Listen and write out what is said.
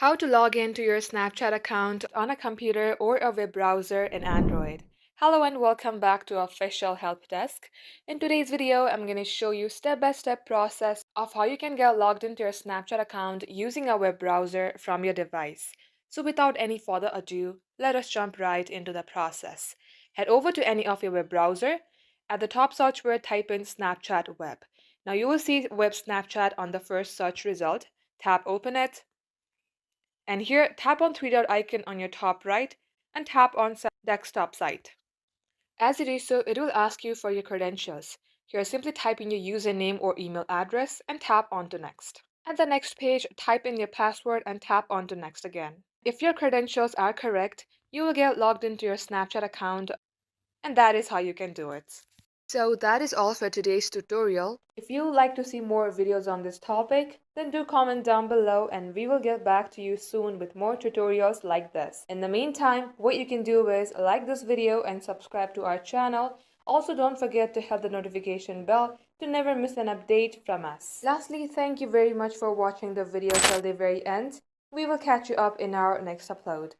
How to log into your Snapchat account on a computer or a web browser in Android. Hello and welcome back to Official Help Desk. In today's video, I'm going to show you step-by-step process of how you can get logged into your Snapchat account using a web browser from your device. So without any further ado, let us jump right into the process. Head over to any of your web browser. At the top search word, type in Snapchat Web. Now you will see Web Snapchat on the first search result. Tap Open it. And here, tap on three-dot icon on your top right and tap on desktop site. As you do so, it will ask you for your credentials. Here, simply type in your username or email address and tap on to next. At the next page, type in your password and tap on to next again. If your credentials are correct, you will get logged into your Snapchat account, and that is how you can do it. So that is all for today's tutorial. If you would like to see more videos on this topic, then do comment down below and we will get back to you soon with more tutorials like this. In the meantime, what you can do is like this video and subscribe to our channel. Also, don't forget to hit the notification bell to never miss an update from us. Lastly, thank you very much for watching the video till the very end. We will catch you up in our next upload.